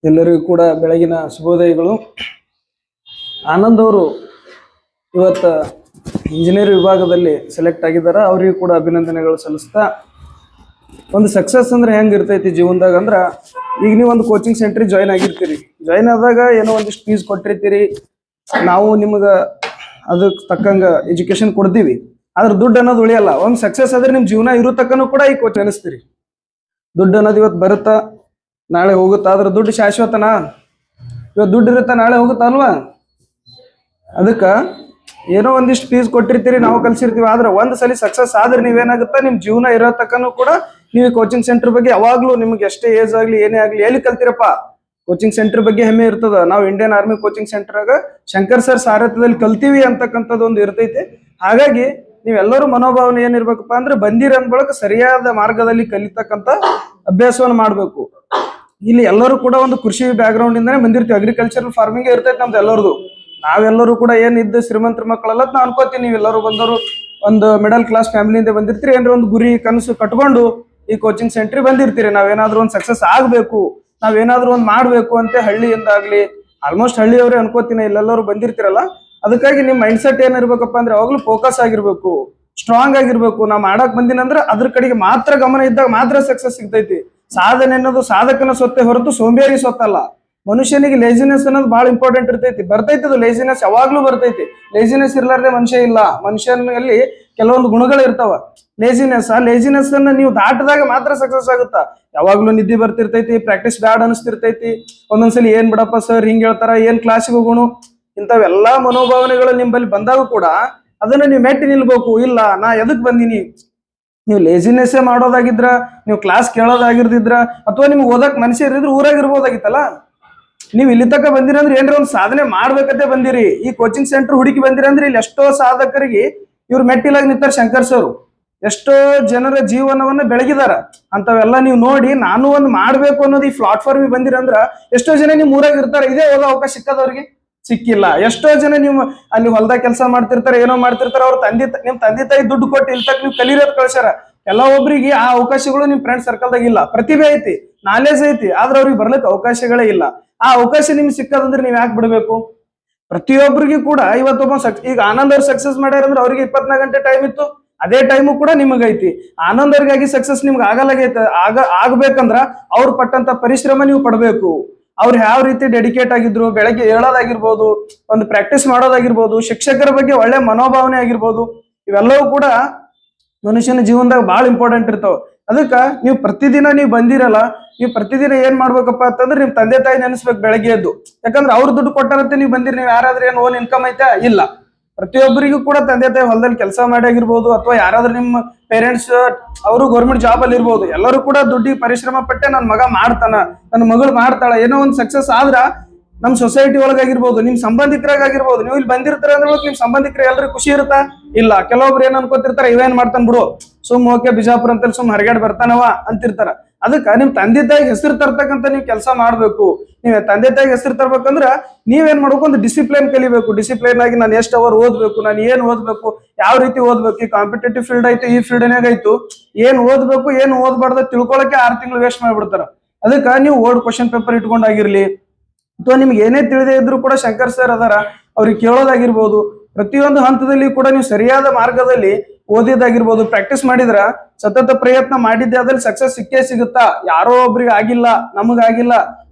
ಎಲ್ಲರಿಗೂ ಕೂಡ ಬೆಳಗಿನ ಶುಭೋದಯಗಳು. ಆನಂದ್ ಅವರು ಇವತ್ತ ಇಂಜಿನಿಯರ್ ವಿಭಾಗದಲ್ಲಿ ಸೆಲೆಕ್ಟ್ ಆಗಿದ್ದಾರೆ. ಅವರಿಗೂ ಕೂಡ ಅಭಿನಂದನೆಗಳು ಸಲ್ಲಿಸ್ತಾ, ಒಂದು ಸಕ್ಸಸ್ ಅಂದ್ರೆ ಹೆಂಗೆ ಇರ್ತೈತಿ ಜೀವನದಾಗ ಅಂದ್ರೆ, ಈಗ ನೀವು ಒಂದು ಕೋಚಿಂಗ್ ಸೆಂಟ್ರಿಗೆ ಜಾಯ್ನ್ ಆಗಿರ್ತೀರಿ. ಜಾಯ್ನ್ ಆದಾಗ ಏನೋ ಒಂದಿಷ್ಟು ಫೀಸ್ ಕೊಟ್ಟಿರ್ತೀರಿ, ನಾವು ನಿಮ್ಗೆ ಅದಕ್ಕೆ ತಕ್ಕಂಗ ಎಜುಕೇಶನ್ ಕೊಡ್ತೀವಿ. ಆದ್ರೆ ದುಡ್ಡು ಅನ್ನೋದು ಉಳಿಯಲ್ಲ. ಒಂದು ಸಕ್ಸಸ್ ಆದ್ರೆ ನಿಮ್ಮ ಜೀವನ ಇರೋ ತಕ್ಕನೂ ಕೂಡ ಈ ಕೋಚ್ ಅನಿಸ್ತೀರಿ. ದುಡ್ಡು ಅನ್ನೋದು ಇವತ್ತು ಬರುತ್ತಾ, ನಾಳೆ ಹೋಗುತ್ತಾ. ಆದ್ರೆ ದುಡ್ಡು ಶಾಶ್ವತನಾ? ಇವತ್ತು ದುಡ್ಡು ಇರುತ್ತಾ, ನಾಳೆ ಹೋಗುತ್ತಾ ಅಲ್ವಾ? ಅದಕ್ಕೆ ಏನೋ ಒಂದಿಷ್ಟು ಫೀಸ್ ಕೊಟ್ಟಿರ್ತೀರಿ, ನಾವು ಕಲ್ಸಿರ್ತೀವಿ. ಆದ್ರೆ ಒಂದು ಸಲ ಸಕ್ಸಸ್ ಆದ್ರೆ ನೀವೇನಾಗುತ್ತಾ, ನಿಮ್ಮ ಜೀವನ ಇರೋ ತಕ್ಕನೂ ಕೂಡ ನೀವು ಕೋಚಿಂಗ್ ಸೆಂಟರ್ ಬಗ್ಗೆ ಯಾವಾಗ್ಲೂ ನಿಮ್ಗೆ ಎಷ್ಟೇ ಏಜ್ ಆಗ್ಲಿ ಏನೇ ಆಗ್ಲಿ ಎಲ್ಲಿ ಕಲ್ತಿರಪ್ಪ, ಕೋಚಿಂಗ್ ಸೆಂಟರ್ ಬಗ್ಗೆ ಹೆಮ್ಮೆ ಇರ್ತದ. ನಾವು ಇಂಡಿಯನ್ ಆರ್ಮಿ ಕೋಚಿಂಗ್ ಸೆಂಟರ್ ಆಗ ಶಂಕರ್ ಸರ್ ಸಾರಥ್ಯದಲ್ಲಿ ಕಲ್ತೀವಿ ಅಂತಕ್ಕಂಥದ್ದು ಒಂದು ಇರ್ತೈತಿ. ಹಾಗಾಗಿ ನೀವೆಲ್ಲರೂ ಮನೋಭಾವನೆ ಏನಿರ್ಬೇಕಪ್ಪ ಅಂದ್ರೆ, ಬಂದಿರ ಅಂದ ಬಳಕ ಸರಿಯಾದ ಮಾರ್ಗದಲ್ಲಿ ಕಲಿತಕ್ಕಂಥ ಅಭ್ಯಾಸವನ್ನು ಮಾಡ್ಬೇಕು. ಇಲ್ಲಿ ಎಲ್ಲರೂ ಕೂಡ ಒಂದು ಕೃಷಿ ಬ್ಯಾಕ್ ಗ್ರೌಂಡ್ ಇಂದಾನೆ ಬಂದಿರ್ತೀವಿ. ಅಗ್ರಿಕಲ್ಚರಲ್ ಫಾರ್ಮಿಂಗ್ ಇರ್ತೈತೆ ನಮ್ದು ಎಲ್ಲರದು. ನಾವೆಲ್ಲರೂ ಕೂಡ ಏನಿದ್ದು ಶ್ರೀಮಂತರ ಮಕ್ಕಳೆಲ್ಲ ನಾ ಅನ್ಕೋತೀನಿ. ನೀವೆಲ್ಲರೂ ಬಂದವರು ಒಂದು ಮಿಡಲ್ ಕ್ಲಾಸ್ ಫ್ಯಾಮಿಲಿಯಿಂದ ಬಂದಿರ್ತೀರಿ. ಏನಾರ ಒಂದು ಗುರಿ ಕನಸು ಕಟ್ಕೊಂಡು ಈ ಕೋಚಿಂಗ್ ಸೆಂಟ್ರಿಗೆ ಬಂದಿರ್ತೀರಿ. ನಾವೇನಾದ್ರೂ ಒಂದು ಸಕ್ಸಸ್ ಆಗ್ಬೇಕು, ನಾವೇನಾದ್ರೂ ಒಂದು ಮಾಡ್ಬೇಕು ಅಂತ ಹಳ್ಳಿಯಿಂದಾಗ್ಲಿ, ಆಲ್ಮೋಸ್ಟ್ ಹಳ್ಳಿಯವರೇ ಅನ್ಕೋತೀನಿ ಇಲ್ಲೆಲ್ಲರೂ ಬಂದಿರ್ತೀರಲ್ಲ. ಅದಕ್ಕಾಗಿ ನಿಮ್ ಮೈಂಡ್ ಸೆಟ್ ಏನಿರ್ಬೇಕಪ್ಪ ಅಂದ್ರೆ, ಯಾವಾಗ್ಲೂ ಫೋಕಸ್ ಆಗಿರ್ಬೇಕು, ಸ್ಟ್ರಾಂಗ್ ಆಗಿರ್ಬೇಕು. ನಾ ಮಾಡಕ್ ಬಂದಿನಂದ್ರೆ ಅದ್ರ ಕಡೆಗೆ ಮಾತ್ರ ಗಮನ ಇದ್ದಾಗ ಮಾತ್ರ ಸಕ್ಸಸ್ ಸಿಗ್ತೈತಿ. ಸಾಧನೆ ಅನ್ನೋದು ಸಾಧಕನ ಸೊತ್ತೆ ಹೊರತು ಸೋಂಬೇರಿ ಸೊತ್ತಲ್ಲ. ಮನುಷ್ಯನಿಗೆ ಲೇಜಿನೆಸ್ ಅನ್ನೋದು ಬಹಳ ಇಂಪಾರ್ಟೆಂಟ್ ಇರ್ತೈತಿ. ಬರ್ತೈತಿ ಅದು ಲೇಜಿನೆಸ್, ಯಾವಾಗ್ಲೂ ಬರ್ತೈತಿ. ಲೇಜಿನೆಸ್ ಇರ್ಲಾರ್ದೆ ಮನುಷ್ಯ ಇಲ್ಲ. ಮನುಷ್ಯನಲ್ಲಿ ಕೆಲವೊಂದು ಗುಣಗಳು ಇರ್ತಾವ. ಲೇಜಿನೆಸ್ ಅನ್ನ ನೀವು ದಾಟದಾಗ ಮಾತ್ರ ಸಕ್ಸಸ್ ಆಗುತ್ತಾ. ಯಾವಾಗ್ಲೂ ನಿದ್ದೆ ಬರ್ತಿರ್ತೈತಿ, ಪ್ರಾಕ್ಟೀಸ್ ಬ್ಯಾಡ್ ಅನಿಸ್ತಿರ್ತೈತಿ. ಒಂದೊಂದ್ಸಲಿ ಏನ್ ಬಿಡಪ್ಪ ಸರ್ ಹಿಂಗ್ ಹೇಳ್ತಾರ, ಏನ್ ಕ್ಲಾಸಿಗೆ ಹೋಗೋಣ, ಇಂಥವೆಲ್ಲಾ ಮನೋಭಾವನೆಗಳು ನಿಂಬಲ್ಲಿ ಬಂದಾಗ ಕೂಡ ಅದನ್ನ ನೀವು ಮೆಟ್ಟಿ ನಿಲ್ಬೇಕು. ಇಲ್ಲ ನಾ ಎದಕ್ ಬಂದಿನಿ, ನೀವು ಲೇಜಿನೆಸ್ ಮಾಡೋದಾಗಿದ್ರ, ನೀವು ಕ್ಲಾಸ್ ಕೇಳೋದಾಗಿರ್ದಿದ್ರ, ಅಥವಾ ನಿಮ್ಗೆ ಓದಕ್ ಮನುಷ್ಯ ಇರಿದ್ರೆ ಊರಾಗಿರ್ಬೋದಾಗಿತ್ತಲ್ಲ. ನೀವು ಇಲ್ಲಿ ತನಕ ಬಂದಿರಂದ್ರೆ ಏನ್ರ ಒಂದು ಸಾಧನೆ ಮಾಡ್ಬೇಕಂತೆ ಬಂದಿರಿ. ಈ ಕೋಚಿಂಗ್ ಸೆಂಟರ್ ಹುಡುಕಿ ಬಂದಿರಂದ್ರೆ ಇಲ್ಲಿ ಎಷ್ಟೋ ಸಾಧಕರಿಗೆ ಇವ್ರು ಮೆಟ್ಟಿಲಾಗಿ ನಿಂತಾರ. ಶಂಕರ್ ಸರ್ ಎಷ್ಟೋ ಜನರ ಜೀವನವನ್ನ ಬೆಳಗಿದಾರ. ಅಂತವೆಲ್ಲ ನೀವು ನೋಡಿ ನಾನು ಒಂದು ಮಾಡ್ಬೇಕು ಅನ್ನೋದು ಈ ಪ್ಲಾಟ್ಫಾರ್ಮ್ ಬಂದಿರಂದ್ರ ಎಷ್ಟೋ ಜನ ನಿಮ್ ಊರಾಗ ಇರ್ತಾರೆ. ಇದೇ ಓದೋ ಅವಕಾಶ ಸಿಕ್ಕದವ್ರಿಗೆ ಸಿಕ್ಕಿಲ್ಲ. ಎಷ್ಟೋ ಜನ ನೀವು ಅಲ್ಲಿ ಹೊಲದಾಗ ಕೆಲಸ ಮಾಡ್ತಿರ್ತಾರೆ, ಏನೋ ಮಾಡ್ತಿರ್ತಾರೆ. ಅವ್ರ ನಿಮ್ ತಂದೆ ತಾಯಿ ದುಡ್ಡು ಕೊಟ್ಟು ಇಲ್ಲಿ ತಕ್ಕ ನೀವು ಕಲಿಯೋದ್ ಕಳ್ಸ್ಯಾರ. ಎಲ್ಲ ಒಬ್ರಿಗೆ ಆ ಅವಕಾಶಗಳು ನಿಮ್ ಫ್ರೆಂಡ್ ಸರ್ಕಲ್ದಾಗ ಇಲ್ಲ. ಪ್ರತಿಭೆ ಐತಿ, ನಾಲೆಜ್ ಐತಿ, ಆದ್ರೆ ಅವ್ರಿಗೆ ಬರ್ಲಿಕ್ಕೆ ಅವಕಾಶಗಳೇ ಇಲ್ಲ. ಆ ಅವಕಾಶ ನಿಮ್ಗೆ ಸಿಕ್ಕದಂದ್ರೆ ನೀವ್ ಯಾಕೆ ಬಿಡ್ಬೇಕು? ಪ್ರತಿಯೊಬ್ಬರಿಗೂ ಕೂಡ ಇವತ್ತೊಬ್ಬ ಈಗ ಆನಂದ್ ಅವ್ರು ಸಕ್ಸಸ್ ಮಾಡ್ಯಾರ ಅಂದ್ರೆ ಅವ್ರಿಗೆ 24 ಗಂಟೆ ಟೈಮ್ ಇತ್ತು. ಅದೇ ಟೈಮು ಕೂಡ ನಿಮಗೈತಿ. ಆನಂದ್ ಅವ್ರಿಗಾಗಿ ಸಕ್ಸಸ್ ನಿಮ್ಗೆ ಆಗ್ಬೇಕಂದ್ರ ಅವ್ರು ಪಟ್ಟಂತ ಪರಿಶ್ರಮ ನೀವು ಪಡ್ಬೇಕು. ಅವ್ರು ಯಾವ ರೀತಿ ಡೆಡಿಕೇಟ್ ಆಗಿದ್ರು, ಬೆಳಗ್ಗೆ ಹೇಳೋದಾಗಿರ್ಬೋದು, ಒಂದು ಪ್ರಾಕ್ಟೀಸ್ ಮಾಡೋದಾಗಿರ್ಬೋದು, ಶಿಕ್ಷಕರ ಬಗ್ಗೆ ಒಳ್ಳೆ ಮನೋಭಾವನೆ ಆಗಿರ್ಬೋದು, ಇವೆಲ್ಲವೂ ಕೂಡ ಮನುಷ್ಯನ ಜೀವನದಾಗ ಬಹಳ ಇಂಪಾರ್ಟೆಂಟ್ ಇರ್ತಾವ. ಅದಕ್ಕ ನೀವು ಪ್ರತಿದಿನ ನೀವು ಬಂದಿರಲ್ಲ, ನೀವು ಪ್ರತಿದಿನ ಏನ್ ಮಾಡ್ಬೇಕಪ್ಪ ಅಂತಂದ್ರೆ ನಿಮ್ ತಂದೆ ತಾಯಿ ನೆನೆಸ್ಬೇಕು ಬೆಳಗ್ಗೆ ಎದ್ದು. ಯಾಕಂದ್ರೆ ಅವ್ರು ದುಡ್ಡು ಕೊಟ್ಟಾರಂತೆ ನೀವು ಬಂದಿರಿ. ನೀವು ಯಾರಾದ್ರೂ ಏನ್ ಓನ್ ಇನ್ಕಮ್ ಐತಾ? ಇಲ್ಲ. ಪ್ರತಿಯೊಬ್ಬರಿಗೂ ಕೂಡ ತಂದೆ ತಾಯಿ ಹೊಲದಲ್ಲಿ ಕೆಲಸ ಮಾಡಿ ಆಗಿರ್ಬೋದು, ಅಥವಾ ಯಾರಾದ್ರೂ ನಿಮ್ಮ ಪೇರೆಂಟ್ಸ್ ಅವರು ಗೌರ್ಮೆಂಟ್ ಜಾಬ್ ಅಲ್ಲಿ ಇರ್ಬೋದು. ಎಲ್ಲರೂ ಕೂಡ ದುಡ್ಡಿಗೆ ಪರಿಶ್ರಮ ಪಟ್ಟೆ ನನ್ನ ಮಗ ಮಾಡ್ತಾನ, ನನ್ನ ಮಗಳು ಮಾಡ್ತಾಳ, ಏನೋ ಒಂದು ಸಕ್ಸಸ್ ಆದ್ರ ನಮ್ ಸೊಸೈಟಿ ಒಳಗಾಗಿರ್ಬೋದು, ನಿಮ್ ಸಂಬಂಧಿಕರಾಗಿರ್ಬೋದು. ನೀವು ಇಲ್ಲಿ ಬಂದಿರ್ತಾರೆ ಅಂದ್ರೆ ನಿಮ್ ಸಂಬಂಧಿಕರು ಎಲ್ರಿಗೂ ಖುಷಿ ಇರುತ್ತಾ? ಇಲ್ಲ. ಕೆಲವೊಬ್ರು ಏನ್ ಅನ್ಕೋತಿರ್ತಾರೆ, ಇವೇನ್ ಮಾಡ್ತಾನ ಬಿಡು, ಸುಮ್ ಓಕೆ ಬಿಜಾಪುರ ಅಂತೇಳಿ ಸುಮ್ ಹರಗಾಡ್ ಬರ್ತಾನವ ಅಂತಿರ್ತಾರ. ಅದಕ್ಕ ನಿಮ್ ತಂದೆ ತಾಯಿಗೆ ಹೆಸರು ತರ್ತಕ್ಕಂತ ನೀವು ಕೆಲಸ ಮಾಡ್ಬೇಕು. ನೀವ್ ತಂದೆ ತಾಯಿಗೆ ಹೆಸರು ತರ್ಬೇಕಂದ್ರ ನೀವೇನ್ ಮಾಡ್ಬೇಕು, ಒಂದು ಡಿಸಿಪ್ಲಿನ್ ಕಲಿಬೇಕು. ಡಿಸಿಪ್ಲಿನ್ ಆಗಿ ನಾನು ಎಷ್ಟು ಅವರ್ ಓದ್ಬೇಕು, ನಾನು ಏನ್ ಓದ್ಬೇಕು, ಯಾವ ರೀತಿ ಓದ್ಬೇಕು. ಈ ಕಾಂಪಿಟೇಟಿವ್ ಫೀಲ್ಡ್ ಆಯ್ತು, ಈ ಫೀಲ್ಡ್ನಾಗ ಆಯ್ತು, ಏನ್ ಓದ್ಬೇಕು ಏನ್ ಓದ್ಬಾರ್ದು ತಿಳ್ಕೊಳಕ್ಕೆ 6 ತಿಂಗಳು ವೇಸ್ಟ್ ಮಾಡ್ಬಿಡ್ತಾರ. ಅದಕ್ಕ ನೀವು ಓಲ್ಡ್ ಕ್ವಶನ್ ಪೇಪರ್ ಇಟ್ಕೊಂಡಾಗಿರ್ಲಿ, ಅಥವಾ ನಿಮ್ಗೆ ಏನೇ ತಿಳಿದೇ ಇದ್ರು ಕೂಡ ಶಂಕರ್ ಸರ್ ಅದಾರ, ಅವ್ರಿಗೆ ಕೇಳೋದಾಗಿರ್ಬೋದು. ಪ್ರತಿಯೊಂದು ಹಂತದಲ್ಲಿ ಕೂಡ ನೀವು ಸರಿಯಾದ ಮಾರ್ಗದಲ್ಲಿ ಓದಿದಾಗಿರ್ಬೋದು, ಪ್ರಾಕ್ಟೀಸ್ ಮಾಡಿದ್ರ, ಸತತ ಪ್ರಯತ್ನ ಮಾಡಿದ್ದೆ ಅದ್ರಲ್ಲಿ ಸಕ್ಸಸ್ ಸಿಕ್ಕೇ ಸಿಗುತ್ತಾ. ಯಾರೋ ಒಬ್ರಿಗೆ ಆಗಿಲ್ಲ, ನಮಗಾಗಿಲ್ಲ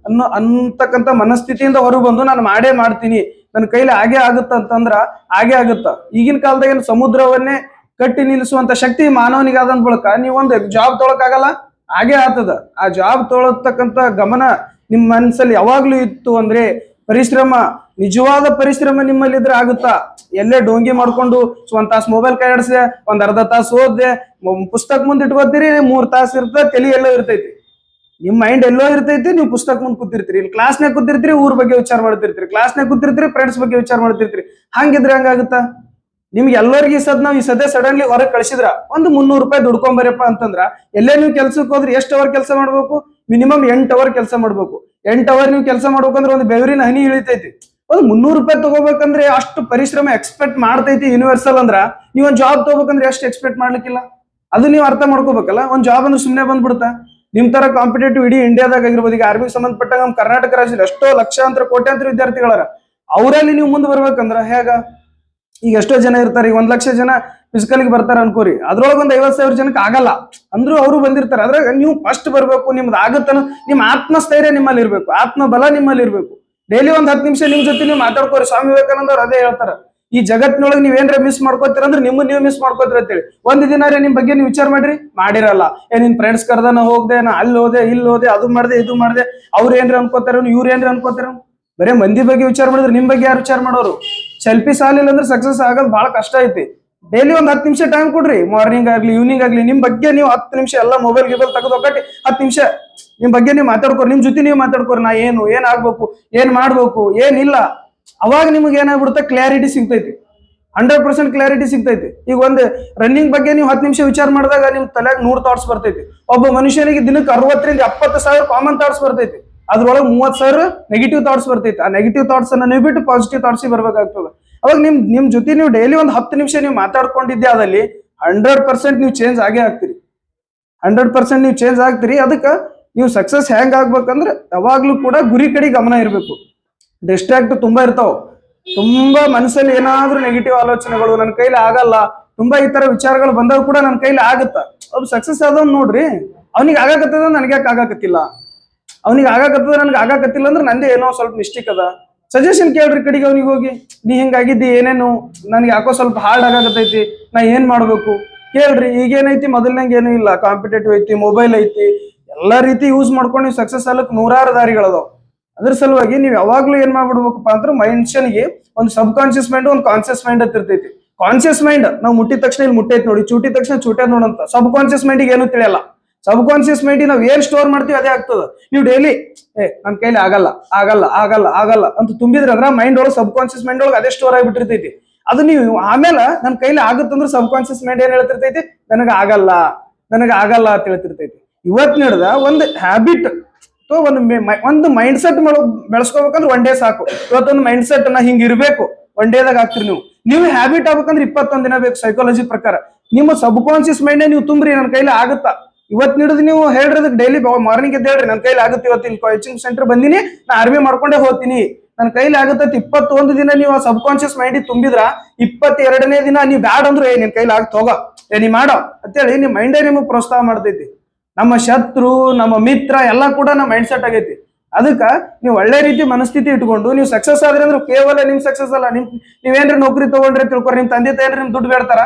ಅಂತಕ್ಕಂಥ ಮನಸ್ಥಿತಿಯಿಂದ ಹೊರಗೆ ಬಂದು ನಾನು ಮಾಡೇ ಮಾಡ್ತೀನಿ, ನನ್ನ ಕೈಲಿ ಹಾಗೆ ಆಗುತ್ತ ಅಂತಂದ್ರ ಹಾಗೆ ಆಗುತ್ತ. ಈಗಿನ ಕಾಲದಾಗ ಏನು ಸಮುದ್ರವನ್ನೇ ಕಟ್ಟಿ ನಿಲ್ಲಿಸುವಂತ ಶಕ್ತಿ ಮಾನವನಿಗಾದಂತ ಬಳಕ ನೀವೊಂದು ಜಾಬ್ ತೊಳಕಾಗಲ್ಲ, ಹಾಗೆ ಆಗ್ತದ. ಆ ಜಾಬ್ ತೊಳತಕ್ಕಂತ ಗಮನ ನಿಮ್ ಮನಸ್ಸಲ್ಲಿ ಯಾವಾಗ್ಲೂ ಇತ್ತು ಅಂದ್ರೆ, ಪರಿಶ್ರಮ, ನಿಜವಾದ ಪರಿಶ್ರಮ ನಿಮ್ಮಲ್ಲಿದ್ರೆ ಆಗುತ್ತಾ. ಎಲ್ಲೇ ಡೋಂಗಿ ಮಾಡ್ಕೊಂಡು ಒಂದ್ ತಾಸು ಮೊಬೈಲ್ ಕೈ ಆಡಿಸಿದೆ, ಒಂದ್ ಅರ್ಧ ತಾಸು ಓದ್ದೆ, ಪುಸ್ತಕ ಮುಂದೆ ಇಟ್ಕೋತೀರಿ, 3 ತಾಸು ಇರ್ತದೆ, ತಲೆ ಎಲ್ಲೋ ಇರ್ತೈತಿ, ನಿಮ್ ಮೈಂಡ್ ಎಲ್ಲೋ ಇರ್ತೈತಿ. ನೀವು ಪುಸ್ತಕ ಮುಂದೆ ಕೂತಿರ್ತೀರಿ, ಇಲ್ಲಿ ಕ್ಲಾಸ್ನಾಗ ಕೂತಿರ್ತೀರಿ, ಊರ್ ಬಗ್ಗೆ ವಿಚಾರ ಮಾಡ್ತಿರ್ತೀರಿ, ಕ್ಲಾಸ್ನಾಗ ಕೂತಿರ್ತೀರಿ, ಫ್ರೆಂಡ್ಸ್ ಬಗ್ಗೆ ವಿಚಾರ ಮಾಡ್ತಿರ್ತೀರಿ. ಹಂಗಿದ್ರೆ ಹಂಗಾಗುತ್ತಾ? ನಿಮ್ಗೆ ಎಲ್ಲರಿಗೂ ನಾವ್ ಈ ಸದ್ಯ ಸಡನ್ಲಿ ಹೊರಗೆ ಕಳ್ಸಿದ್ರ ಒಂದು 300 ರೂಪಾಯಿ ದುಡ್ಕೊಂಬರಪ್ಪ ಅಂತಂದ್ರ, ಎಲ್ಲೇ ನೀವು ಕೆಲ್ಸಕ್ಕೆ ಹೋದ್ರೆ ಎಷ್ಟು ಅವರ್ ಕೆಲಸ ಮಾಡ್ಬೇಕು? ಮಿನಿಮಮ್ 8 ಅವರ್ ಕೆಲಸ ಮಾಡ್ಬೇಕು. 8 ಅವರ್ ನೀವು ಕೆಲಸ ಮಾಡ್ಬೇಕಂದ್ರೆ ಒಂದು ಬೆವರಿನ ಹನಿ ಇಳಿತೈತಿ. ಒಂದು 300 ರೂಪಾಯಿ ತಗೋಬೇಕಂದ್ರೆ ಅಷ್ಟು ಪರಿಶ್ರಮ ಎಕ್ಸ್ಪೆಕ್ಟ್ ಮಾಡ್ತೈತಿ ಯೂನಿವರ್ಸಲ್ ಅಂದ್ರ, ನೀವ್ ಒಂದ್ ಜಾಬ್ ತಗೋಬೇಕಂದ್ರೆ ಎಷ್ಟು ಎಕ್ಸ್ಪೆಕ್ಟ್ ಮಾಡ್ಲಿಕ್ಕಿಲ್ಲ. ಅದು ನೀವು ಅರ್ಥ ಮಾಡ್ಕೋಬೇಕಲ್ಲ. ಒಂದ್ ಜಾಬ್ ಅಂದ್ರೆ ಸುಮ್ನೆ ಬಂದ್ಬಿಡುತ್ತಾ? ನಿಮ್ ತರ ಕಾಂಪಿಟೇಟಿವ್ ಇಡೀ ಇಂಡಿಯಾದಾಗ ಆಗಿರ್ಬೋದು. ಈಗ ಆರ್ಮಿಗೆ ಸಂಬಂಧಪಟ್ಟಾಗ ನಮ್ಮ ಕರ್ನಾಟಕ ರಾಜ್ಯದಲ್ಲಿ ಎಷ್ಟೋ ಲಕ್ಷಾಂತರ ಕೋಟ್ಯಾಂತರ ವಿದ್ಯಾರ್ಥಿಗಳಾರ. ಅವರಲ್ಲಿ ನೀವು ಮುಂದೆ ಬರ್ಬೇಕಂದ್ರ ಹೇಗ? ಈಗ ಎಷ್ಟೋ ಜನ ಇರ್ತಾರೆ, ಈಗ 1,00,000 ಜನ ಫಿಸಿಕಲ್ಗೆ ಬರ್ತಾರ ಅನ್ಕೋರಿ, ಅದ್ರೊಳಗೆ ಒಂದು 50,000 ಜನಕ್ಕೆ ಆಗಲ್ಲ ಅಂದ್ರೂ ಅವರು ಬಂದಿರ್ತಾರೆ. ಅದ್ರಾಗ ನೀವು ಫಸ್ಟ್ ಬರ್ಬೇಕು, ನಿಮ್ದು ಆಗುತ್ತನ ನಿಮ್ಮ ಆತ್ಮಸ್ಥೈರ್ಯ ನಿಮ್ಮಲ್ಲಿ ಇರ್ಬೇಕು, ಆತ್ಮಬಲ ನಿಮ್ಮಲ್ಲಿ ಇರ್ಬೇಕು. ಡೈಲಿ ಒಂದ್ 10 ನಿಮಿಷ ನಿಮ್ ಜೊತೆ ನೀವು ಮಾತಾಡ್ಕೋರಿ. ಸ್ವಾಮಿ ವಿವೇಕಾನಂದ ಅವ್ರು ಅದೇ ಹೇಳ್ತಾರ, ಈ ಜಗತ್ತಿನೊಳಗೆ ನೀವೇನ್ರ ಮಿಸ್ ಮಾಡ್ಕೋತೀರ ಅಂದ್ರೆ ನೀವು ಮಿಸ್ ಮಾಡ್ಕೋತೀರ ಅಂತೇಳಿ. ಒಂದ್ ದಿನ ನಿಮ್ ಬಗ್ಗೆ ನೀವು ವಿಚಾರ ಮಾಡ್ರಿ, ಮಾಡಿರಲ್ಲ. ನಿನ್ ಫ್ರೆಂಡ್ಸ್ ಕರ್ದ ನಾ ಹೋಗ್ದೆ, ನಾ ಅಲ್ಲಿ ಹೋದೆ ಇಲ್ಲಿ ಹೋದೆ, ಅದು ಮಾಡ್ದೆ ಇದು ಮಾಡ್ದೆ, ಅವ್ರು ಏನ್ರಿ ಅನ್ಕೋತಾರ, ಇವ್ರು ಏನ್ರಿ ಅನ್ಕೋತಾರ. ಬರೇ ಮಂದಿ ಬಗ್ಗೆ ವಿಚಾರ ಮಾಡಿದ್ರೆ ನಿಮ್ ಬಗ್ಗೆ ಯಾರು ವಿಚಾರ ಮಾಡೋರು? ಸೆಲ್ಫಿ ಸಾಲಿಲ್ಲ ಅಂದ್ರೆ ಸಕ್ಸಸ್ ಆಗೋದು ಬಹಳ ಕಷ್ಟ ಐತಿ. ಡೈಲಿ ಒಂದ್ 10 ನಿಮಿಷ ಟೈಮ್ ಕೊಡ್ರಿ, ಮಾರ್ನಿಂಗ್ ಆಗ್ಲಿ ಈವ್ನಿಂಗ್ ಆಗ್ಲಿ. ನಿಮ್ ಬಗ್ಗೆ ನೀವು 10 ನಿಮಿಷ ಎಲ್ಲ ಮೊಬೈಲ್ ತೆಗೆದು ಒಕ್ಕಟಿ 10 ನಿಮಿಷ ನಿಮ್ ಬಗ್ಗೆ ನೀವು ಮಾತಾಡ್ಕೋರಿ, ನಿಮ್ ಜೊತೆ ನೀವು ಮಾತಾಡ್ಕೋರಿ. ನಾ ಏನ್ ಆಗ್ಬೇಕು, ಏನ್ ಮಾಡ್ಬೇಕು, ಏನಿಲ್ಲ. ಅವಾಗ ನಿಮ್ಗೆ ಏನಾಗ್ಬಿಡುತ್ತೆ, ಕ್ಲಾರಿಟಿ ಸಿಗ್ತೈತಿ, 100% ಕ್ಲಾರಿಟಿ ಸಿಗ್ತೈತಿ. ಈಗ ಒಂದು ರನ್ನಿಂಗ್ ಬಗ್ಗೆ ನೀವು 10 ನಿಮಿಷ ವಿಚಾರ ಮಾಡಿದಾಗ ನಿಮ್ ತಲೆಯಾಗ 100 ಥಾಟ್ಸ್ ಬರ್ತೈತಿ. ಒಬ್ಬ ಮನುಷ್ಯನಿಗೆ ದಿನಕ್ಕೆ 60,000 ರಿಂದ 70,000 ಕಾಮನ್ ಥಾಟ್ಸ್ ಬರ್ತೈತಿ. ಅದ್ರೊಳಗೆ 30,000 ನೆಗೆಟಿವ್ ಥಾಟ್ಸ್ ಬರ್ತೈತಿ. ಆ ನೆಗೆಟಿವ್ ಥಾಟ್ಸ್ ಅನ್ನ ನೀವು ಬಿಟ್ಟು ಪಾಸಿಟಿವ್ ಥಾಟ್ಸ್ ಬರ್ಬೇಕಾಗ್ತದೆ. ಅವಾಗ ನಿಮ್ ಜೊತೆ ನೀವು ಡೈಲಿ ಒಂದು 10 ನಿಮಿಷ ನೀವು ಮಾತಾಡ್ಕೊಂಡಿದ್ದೆ, ಅದಲ್ಲಿ 100% ನೀವು ಚೇಂಜ್ ಆಗೇ ಆಗ್ತೀರಿ. 100% ನೀವು ಚೇಂಜ್ ಆಗ್ತೀರಿ. ಅದಕ್ಕೆ ನೀವು ಸಕ್ಸಸ್ ಹೆಂಗ್ ಆಗ್ಬೇಕಂದ್ರೆ ಯಾವಾಗ್ಲೂ ಕೂಡ ಗುರಿ ಕಡೆ ಗಮನ ಇರಬೇಕು. ಡಿಸ್ಟ್ರಾಕ್ಟ್ ತುಂಬಾ ಇರ್ತಾವ, ತುಂಬಾ ಮನಸ್ಸಲ್ಲಿ ಏನಾದ್ರೂ ನೆಗೆಟಿವ್ ಆಲೋಚನೆಗಳು, ನನ್ನ ಕೈಲಿ ಆಗಲ್ಲ, ತುಂಬಾ ಈ ತರ ವಿಚಾರಗಳು ಬಂದಾಗ ಕೂಡ ನನ್ನ ಕೈಲಿ ಆಗುತ್ತ. ಅವ್ರು ಸಕ್ಸಸ್ ಆದವ್ ನೋಡ್ರಿ, ಅವ್ನಿಗೆ ಆಗಾಕತ್ತದ, ನನಗೆ ಯಾಕೆ ಆಗಾಕತ್ತಿಲ್ಲ, ಅವ್ನಿಗೆ ಆಗಾಕತ್ತದ ನನಗೆ ಆಗಾಕತ್ತಿಲ್ಲ ಅಂದ್ರೆ ನಂದೇ ಏನೋ ಸ್ವಲ್ಪ ಮಿಸ್ಟೇಕ್ ಅದ. ಸಜೆಷನ್ ಕೇಳ್ರಿ ಕಡೆಗೆ ಅವ್ನಿಗೆ ಹೋಗಿ, ನೀ ಹಿಂಗಾಗಿದ್ದಿ, ಏನೇನು ನನ್ಗೆ ಯಾಕೋ ಸ್ವಲ್ಪ ಹಾರ್ಡ್ ಆಗಾಕತ್ತೈತಿ, ನಾ ಏನ್ ಮಾಡ್ಬೇಕು ಕೇಳ್ರಿ. ಈಗೇನೈತಿ, ಮೊದಲ್ನಂಗೆ ಏನೂ ಇಲ್ಲ, ಕಾಂಪಿಟೇಟಿವ್ ಐತಿ, ಮೊಬೈಲ್ ಐತಿ, ಎಲ್ಲಾ ರೀತಿ ಯೂಸ್ ಮಾಡ್ಕೊಂಡು ನೀವು ಸಕ್ಸಸ್ ಆಗಕ್ಕೆ 100 ದಾರಿಗಳದಾವ. ಅದ್ರ ಸಲುವಾಗಿ ನೀವು ಯಾವಾಗ್ಲೂ ಏನ್ ಮಾಡ್ಬಿಡ್ಬೇಕಪ್ಪ ಅಂದ್ರೆ, ಮನುಷ್ಯನಿಗೆ ಒಂದು ಸಬ್ ಕಾನ್ಶಿಯಸ್ ಮೈಂಡ್, ಒಂದು ಕಾನ್ಶಿಯಸ್ ಮೈಂಡ್ ಅಂತ ಇರ್ತೈತಿ. ಕಾನ್ಶಿಯಸ್ ಮೈಂಡ್ ನಾವು ಮುಟ್ಟಿದ ತಕ್ಷಣ ಇಲ್ಲಿ ಮುಟ್ಟೈತಿ ನೋಡಿ, ಚೂಟಿದ ತಕ್ಷಣ ಚೂಟೇದ್ ನೋಡಂತ. ಸಬ್ ಕಾನ್ಶಿಯಸ್ ಮೈಂಡಿಗೆ ಏನು ತಿಳಿಯಲ್ಲ. ಸಬ್ ಕಾನ್ಶಿಯಸ್ ಮೈಂಡ್ ನಾವು ಏನ್ ಸ್ಟೋರ್ ಮಾಡ್ತೀವಿ ಅದೇ ಆಗ್ತದ. ನೀವು ಡೈಲಿ ನನ್ ಕೈಲಿ ಆಗಲ್ಲ ಆಗಲ್ಲ ಆಗಲ್ಲ ಆಗಲ್ಲ ಅಂತ ತುಂಬಿದ್ರೆ ಅಂದ್ರೆ ಮೈಂಡ್ ಒಳಗೆ, ಸಬ್ ಕಾನ್ಶಿಯಸ್ ಮೈಂಡ್ ಒಳಗೆ ಅದೇ ಸ್ಟೋರ್ ಆಗಿಬಿಟ್ಟಿರ್ತೈತಿ. ಅದು ನೀವು ಆಮೇಲೆ ನನ್ನ ಕೈಲಿ ಆಗುತ್ತಂದ್ರೆ ಸಬ್ ಕಾನ್ಶಿಯಸ್ ಮೈಂಡ್ ಏನ್ ಹೇಳ್ತಿರ್ತೈತಿ, ನನಗೆ ಆಗಲ್ಲ ಅಂತ ಹೇಳ್ತಿರ್ತೈತಿ. ಇವತ್ ನಡೆದ ಒಂದು ಹ್ಯಾಬಿಟ್ ಅಥವಾ ಒಂದು ಮೈಂಡ್ ಸೆಟ್ ಬೆಳೆಸ್ಕೋಬೇಕಂದ್ರೆ 1 ಡೇ ಸಾಕು. ಇವತ್ತೊಂದು ಮೈಂಡ್ ಸೆಟ್ ನಾ ಹಿಂಗ್ ಇರ್ಬೇಕು, 1 ಡೇದಾಗ ಆಗ್ತೀರಿ. ನೀವು ಹ್ಯಾಬಿಟ್ ಆಗ್ಬೇಕಂದ್ರೆ 21 ದಿನ ಬೇಕು ಸೈಕಾಲಜಿ ಪ್ರಕಾರ. ನಿಮ್ಮ ಸಬ್ ಕಾನ್ಶಿಯಸ್ ಮೈಂಡ್ ನೀವು ತುಂಬ್ರಿ, ನನ್ನ ಕೈಲಿ ಆಗುತ್ತಾ. ಇವತ್ ನೀಡಿದ್ ನೀವು ಹೇಳ್ರಿ, ಡೈಲಿ ಮಾರ್ನಿಂಗ್ ಎದ್ದು ಹೇಳ್ರಿ, ನನ್ನ ಕೈಲಿ ಆಗುತ್ತೆ, ಇವತ್ತಿನ ಕೋಚಿಂಗ್ ಸೆಂಟರ್ ಬಂದಿನಿ, ನಾ ಆರ್ಮಿ ಮಾಡ್ಕೊಂಡೇ ಹೋಗ್ತೀನಿ, ನನ್ನ ಕೈಲಿ ಆಗುತ್ತೆ. 21 ದಿನ ನೀವು ಆ ಸಬ್ ಕಾನ್ಶಿಯಸ್ ಮೈಂಡ್ ತುಂಬಿದ್ರ, 22ನೇ ದಿನ ನೀವು ಬ್ಯಾಡ್ ಅಂದ್ರೆ ನಿನ್ ಕೈಲಿ ಆಗ್ತ ಹೋಗ, ನೀ ಮಾಡೋ ಅಂತೇಳಿ ನಿಮ್ ಮೈಂಡೇ ನಿಮಗೆ ಪ್ರೋತ್ಸಾಹ ಮಾಡ್ತೈತಿ. ನಮ್ಮ ಶತ್ರು, ನಮ್ಮ ಮಿತ್ರ ಎಲ್ಲ ಕೂಡ ನಮ್ಮ ಮೈಂಡ್ ಸೆಟ್ ಆಗೈತಿ. ಅದಕ್ಕ ನೀವು ಒಳ್ಳೆ ರೀತಿ ಮನಸ್ಥಿತಿ ಇಟ್ಕೊಂಡು ನೀವು ಸಕ್ಸಸ್ ಆದ್ರೆ ಅಂದ್ರೆ ಕೇವಲ ನಿಮ್ ಸಕ್ಸಸ್ ಅಲ್ಲ, ನೀವೇನ್ರಿ ನೌಕರಿ ತಗೊಂಡ್ರಿ ತಿಳ್ಕೊರಿ, ನಿಮ್ ತಂದೆ ತಾಯಿ ನಿಮ್ ದುಡ್ಡು ಬೇಡ್ತಾರ,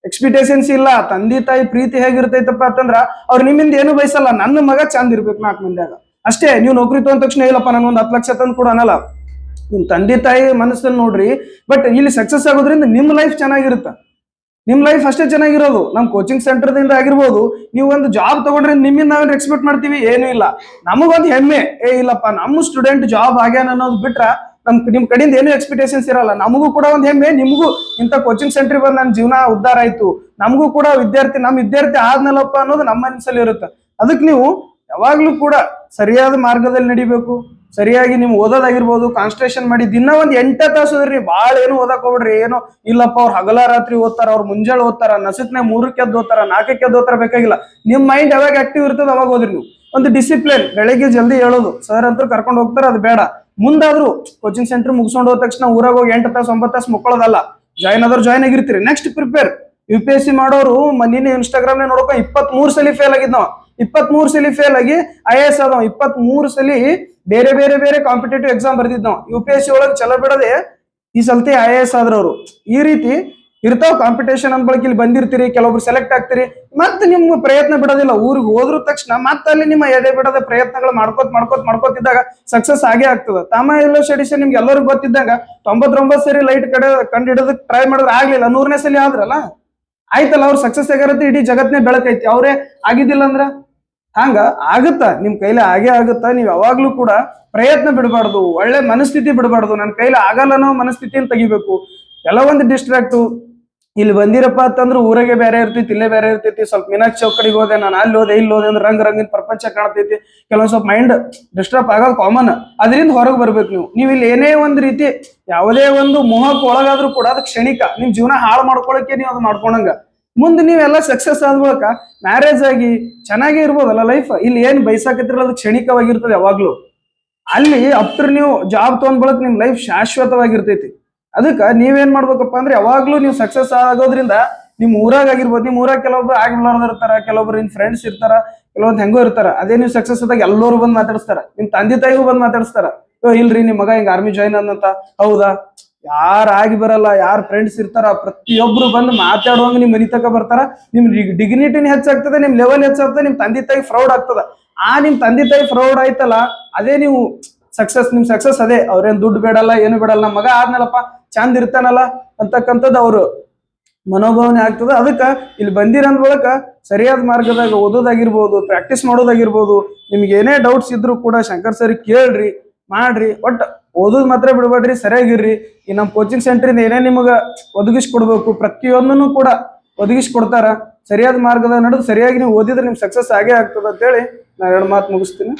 ಎಕ್ಸ್ಪೆಕ್ಟೇಷನ್ಸ್ ಇಲ್ಲ. ತಂದೆ ತಾಯಿ ಪ್ರೀತಿ ಹೇಗಿರ್ತೈತಪ್ಪ ಅಂತಂದ್ರ ಅವ್ರು ನಿಮ್ಮಿಂದ ಏನು ಬಯಸಲ್ಲ, ನನ್ನ ಮಗ ಚಂದ ಇರ್ಬೇಕು 4 ಮಂದಿಯಾಗ ಅಷ್ಟೇ. ನೀವು ನೌಕರಿ ತಗೊಂಡ ತಕ್ಷಣ ಇಲ್ಲಪ್ಪ ನನ್ಗೊಂದು 10 ಲಕ್ಷ ತಂದು ಕೂಡ ಅನ್ನಲ್ಲ. ನಿಮ್ ತಂದೆ ತಾಯಿ ಮನಸ್ಸಲ್ಲಿ ನೋಡ್ರಿ. ಬಟ್ ಇಲ್ಲಿ ಸಕ್ಸಸ್ ಆಗೋದ್ರಿಂದ ನಿಮ್ ಲೈಫ್ ಚೆನ್ನಾಗಿರುತ್ತ, ನಿಮ್ ಲೈಫ್ ಅಷ್ಟೇ ಚೆನ್ನಾಗಿರೋದು. ನಮ್ ಕೋಚಿಂಗ್ ಸೆಂಟರ್ದಿಂದ ಆಗಿರ್ಬೋದು, ನೀವು ಒಂದು ಜಾಬ್ ತಗೊಂಡ್ರೆ ನಿಮ್ಮಿಂದ ನಾವೇನು ಎಕ್ಸ್ಪೆಕ್ಟ್ ಮಾಡ್ತೀವಿ, ಏನು ಇಲ್ಲ. ನಮಗೊಂದು ಹೆಮ್ಮೆ, ಇಲ್ಲಪ್ಪ ನಮ್ಮ ಸ್ಟೂಡೆಂಟ್ ಜಾಬ್ ಆಗ್ಯಾನ ಅನ್ನೋದು ಬಿಟ್ರ ನಿಮ್ ಕಡೆಯಿಂದ ಏನು ಎಕ್ಸ್ಪೆಕ್ಟೇಷನ್ಸ್ ಇರಲ್ಲ. ನಮಗೂ ಕೂಡ ಒಂದು ಹೆಮ್ಮೆ, ನಿಮಗೂ ಇಂಥ ಕೋಚಿಂಗ್ ಸೆಂಟರ್ ಬಂದು ನನ್ನ ಜೀವನ ಉದ್ಧಾರ ಆಯ್ತು, ನಮಗೂ ಕೂಡ ನಮ್ಮ ವಿದ್ಯಾರ್ಥಿ ಆದ್ನಲ್ಲಪ್ಪ ಅನ್ನೋದು ನಮ್ಮ ಮನಸ್ಸಲ್ಲಿ ಇರುತ್ತೆ. ಅದಕ್ಕೆ ನೀವು ಯಾವಾಗ್ಲೂ ಕೂಡ ಸರಿಯಾದ ಮಾರ್ಗದಲ್ಲಿ ನಡಿಬೇಕು. ಸರಿಯಾಗಿ ನೀವು ಓದೋದಾಗಿರ್ಬೋದು, ಕಾನ್ಸಂಟ್ರೇಷನ್ ಮಾಡಿ ದಿನ ಒಂದ್ 8 ತಾಸು ಓದ್ರಿ. ಭಾಳ ಏನು ಓದಕ್ ಹೋಗ್ಬಿಡ್ರಿ. ಏನು ಇಲ್ಲಪ್ಪ ಅವ್ರು ಹಗಲ ರಾತ್ರಿ ಓದ್ತಾರ, ಅವ್ರು ಮುಂಜಾಳೆ ಓದ್ತಾರ, ನಸಕ್ನಾಗ 3ಕ್ಕೆ ಎದ್ದು ಓದ್ತಾರ, 4ಕ್ಕೆ ಎದ್ದು ಓದ್ತಾರ ಬೇಕಾಗಿಲ್ಲ. ನಿಮ್ ಮೈಂಡ್ ಯಾವಾಗ ಆಕ್ಟಿವ್ ಇರ್ತದೆ ಅವಾಗ ಓದ್ರಿ. ನೀವು ಒಂದು ಡಿಸಿಪ್ಲಿನ್, ಬೆಳಗ್ಗೆ ಜಲ್ದಿ ಹೇಳೋದು, ಸರ್ ಅಂತೂ ಕರ್ಕೊಂಡು ಹೋಗ್ತಾರ, ಅದು ಬೇಡ. ಮುಂದಾದ್ರು ಕೋಚಿಂಗ್ ಸೆಂಟರ್ ಮುಗಿಸ್ಕೊಂಡು ಹೋದ ತಕ್ಷಣ ಊರಾಗ ಹೋಗಿ 8 ತಾಸು 9 ತಾಸು ಮಕ್ಕಳೋದಲ್ಲ. ಜಾಯ್ನ್ ಆದವ್ರು ಜಾಯ್ನ್ ಆಗಿರ್ತೀರಿ. Next prepare. UPSC ಮಾಡೋರು ನಿನ್ನೆ ಇನ್ಸ್ಟಾಗ್ರಾಮ್ ನೋಡೋಕೆ 23 ಸಲ ಫೇಲ್ ಆಗಿದ್ನವ. 23 ಸಲ ಫೇಲ್ ಆಗಿ IAS ಆದವ. 23 ಸಲ ಬೇರೆ ಬೇರೆ ಬೇರೆ ಕಾಂಪಿಟೇಟಿವ್ ಎಕ್ಸಾಮ್ ಬರ್ದಿದ್ ನಾವು. UPSC ಒಳಗೆ ಚಲೋ ಬಿಡದೆ ಈ ಸಲತಿ IAS ಆದ್ರವ್ರು. ಈ ರೀತಿ ಇರ್ತಾವ ಕಾಂಪಿಟೇಷನ್ ಅಂದ್ ಬಳಕ ಇಲ್ಲಿ ಬಂದಿರ್ತೀರಿ, ಕೆಲವೊಬ್ರು ಸೆಲೆಕ್ಟ್ ಆಗ್ತೀರಿ, ಮತ್ತೆ ನಿಮ್ಗೆ ಪ್ರಯತ್ನ ಬಿಡೋದಿಲ್ಲ. ಊರಿಗೆ ಹೋದ್ರ ತಕ್ಷಣ ಮತ್ತೆ ಅಲ್ಲಿ ನಿಮ್ಮ ಎಡೆ ಬಿಡದ ಪ್ರಯತ್ನಗಳು ಮಾಡ್ಕೋತಿದ್ದಾಗ ಸಕ್ಸಸ್ ಆಗೇ ಆಗ್ತದ. ತಾಮ ಎಡಿಷನ್ ನಿಮ್ಗೆ ಎಲ್ಲರಿಗೂ ಗೊತ್ತಿದ್ದಾಗ 99 ಸರಿ ಲೈಟ್ ಕಡೆ ಕಂಡು ಹಿಡೋದಕ್ಕೆ ಟ್ರೈ ಮಾಡಿದ್ರೆ ಆಗ್ಲಿಲ್ಲ, 100ನೇ ಸಲ ಆದ್ರಲ್ಲ ಆಯ್ತಲ್ಲ, ಅವ್ರು ಸಕ್ಸಸ್ ಆಗಿರತ್ತೆ, ಇಡೀ ಜಗತ್ನೇ ಬೆಳಕೈತಿ. ಅವ್ರೇ ಆಗಿದ್ದಿಲ್ಲ ಅಂದ್ರ ಹಂಗ ಆಗುತ್ತ, ನಿಮ್ ಕೈಲಿ ಆಗೇ ಆಗುತ್ತ. ನೀವ್ ಯಾವಾಗ್ಲೂ ಕೂಡ ಪ್ರಯತ್ನ ಬಿಡಬಾರ್ದು, ಒಳ್ಳೆ ಮನಸ್ಥಿತಿ ಬಿಡಬಾರ್ದು. ನನ್ನ ಕೈಲಿ ಆಗಲ್ಲ ಅನ್ನೋ ಮನಸ್ಥಿತಿಯನ್ನು ತೆಗಿಬೇಕು. ಕೆಲವೊಂದು ಡಿಸ್ಟ್ರಾಕ್ಟು ಇಲ್ಲಿ ಬಂದಿರಪ್ಪ ಅಂತಂದ್ರೆ ಊರಾಗೆ ಬೇರೆ ಇರ್ತೈತಿ, ಇಲ್ಲೇ ಬೇರೆ ಇರ್ತೈತಿ. ಸ್ವಲ್ಪ ಮೀನಾಕ್ಷಿ ಚೌಕಡಿಗೆ ಹೋದೆ, ನಾನು ಅಲ್ಲಿ ಹೋದೆ ಇಲ್ಲಿ ಹೋದೆ ಅಂದ್ರೆ ರಂಗಿನ ಪ್ರಪಂಚ ಕಾಣ್ತೈತಿ. ಕೆಲವೊಂದ್ ಸ್ವಲ್ಪ ಮೈಂಡ್ ಡಿಸ್ಟರ್ಬ್ ಆಗೋದು ಕಾಮನ್. ಅದರಿಂದ ಹೊರಗೆ ಬರ್ಬೇಕು. ನೀವು ಇಲ್ಲಿ ಏನೇ ಒಂದ್ ರೀತಿ ಯಾವುದೇ ಒಂದು ಮೋಹಕ್ಕೆ ಒಳಗಾದ್ರೂ ಕೂಡ ಅದು ಕ್ಷಣಿಕ. ನಿಮ್ ಜೀವನ ಹಾಳು ಮಾಡ್ಕೊಳಕ್ಕೆ ನೀವು ಅದು ಮಾಡ್ಕೊಂಡಂಗ. ಮುಂದೆ ನೀವೆಲ್ಲ ಸಕ್ಸಸ್ ಆದ ಬಳಿಕ ಮ್ಯಾರೇಜ್ ಆಗಿ ಚೆನ್ನಾಗೇ ಇರ್ಬೋದಲ್ಲ ಲೈಫ್. ಇಲ್ಲಿ ಏನ್ ಬಯಸಾಕತ್ತಿರಲ್ಲ ಅದು ಕ್ಷಣಿಕವಾಗಿರ್ತದೆ ಯಾವಾಗ್ಲೂ. ಅಲ್ಲಿ ಅಪ್ಟರ್ ನೀವು ಜಾಬ್ ತಗೊಂಡ್ ಬಳಕ ನಿಮ್ ಲೈಫ್ ಶಾಶ್ವತವಾಗಿರ್ತೈತಿ. ಅದಕ್ಕೆ ನೀವೇನ್ ಮಾಡ್ಬೇಕಪ್ಪ ಅಂದ್ರೆ ಯಾವಾಗ್ಲೂ ನೀವು ಸಕ್ಸಸ್ ಆಗೋದ್ರಿಂದ ನಿಮ್ ಊರಾಗ ಆಗಿರ್ಬೋದು, ನಿಮ್ ಊರಾಗ ಕೆಲವೊಬ್ರು ಆಗಿರ್ಲಾರ್ದ ಇರ್ತಾರ, ಕೆಲವೊಬ್ರು ನಿಮ್ ಫ್ರೆಂಡ್ಸ್ ಇರ್ತಾರ, ಕೆಲವೊಂದ್ ಹೆಂಗೋ ಇರ್ತಾರ. ಅದೇ ನೀವು ಸಕ್ಸಸ್ ಆದಾಗ ಎಲ್ಲರೂ ಬಂದ್ ಮಾತಾಡಿಸ್ತಾರ, ನಿಮ್ ತಂದೆ ತಾಯಿಗೂ ಬಂದ್ ಮಾತಾಡಿಸ್ತಾರ, ಇಲ್ರಿ ನಿಮ್ ಮಗ ಹಿಂಗ ಆರ್ಮಿ ಜಾಯ್ನ್ ಆದಂತ. ಹೌದಾ? ಯಾರ ಆಗಿ ಬರಲ್ಲ, ಯಾರ ಫ್ರೆಂಡ್ಸ್ ಇರ್ತಾರ ಪ್ರತಿಯೊಬ್ರು ಬಂದು ಮಾತಾಡುವಂಗ ನಿಮ್ ಮನಿ ತಕ ಬರ್ತಾರ. ನಿಮ್ ಡಿಗ್ನಿಟಿನ ಹೆಚ್ಚಾಗ್ತದೆ, ನಿಮ್ ಲೆವೆಲ್ ಹೆಚ್ಚಾಗ್ತದೆ, ನಿಮ್ ತಂದೆ ತಾಯಿ ಪ್ರೌಡ್ ಆಗ್ತದ. ನಿಮ್ ತಂದೆ ತಾಯಿ ಪ್ರೌಡ್ ಆಯ್ತಲ್ಲ, ಅದೇ ನೀವು ಸಕ್ಸಸ್. ನಿಮ್ ಸಕ್ಸಸ್ ಅದೇ. ಅವ್ರೇನ್ ದುಡ್ಡು ಬೇಡಲ್ಲ, ಏನು ಬೇಡಲ್ಲ, ನಮ್ಮ ಮಗ ಆದ್ನಲ್ಲಪ್ಪ ಚಂದ ಇರ್ತಾನಲ್ಲ ಅಂತಕ್ಕಂಥದ್ದು ಅವ್ರು ಮನೋಭಾವನೆ ಆಗ್ತದ. ಅದಕ್ಕ ಇಲ್ಲಿ ಬಂದಿರಂದ್ ಬಳಕ ಸರಿಯಾದ ಮಾರ್ಗದಾಗ ಓದೋದಾಗಿರ್ಬೋದು, ಪ್ರಾಕ್ಟೀಸ್ ಮಾಡೋದಾಗಿರ್ಬೋದು, ನಿಮ್ಗೆ ಏನೇ ಡೌಟ್ಸ್ ಇದ್ರು ಕೂಡ ಶಂಕರ್ ಸರ್ ಕೇಳ್ರಿ, ಮಾಡ್ರಿ. ಒಟ್ ಓದೋದ್ ಮಾತ್ರ ಬಿಡ್ಬೇಡ್ರಿ, ಸರಿಯಾಗಿರ್ರಿ. ಈ ನಮ್ ಕೋಚಿಂಗ್ ಸೆಂಟರ್ ಇಂದ ಏನೇ ನಿಮಗ ಒದಗಿಸ್ಕೊಡ್ಬೇಕು ಪ್ರತಿಯೊಂದನ್ನು ಕೂಡ ಒದಗಿಸ್ಕೊಡ್ತಾರ. ಸರಿಯಾದ ಮಾರ್ಗದಾಗ ನಡೆದು ಸರಿಯಾಗಿ ನೀವು ಓದಿದ್ರೆ ನಿಮ್ ಸಕ್ಸಸ್ ಆಗೇ ಆಗ್ತದ ಅಂತೇಳಿ ನಾ 2 ಮಾತು ಮುಗಿಸ್ತೀನಿ.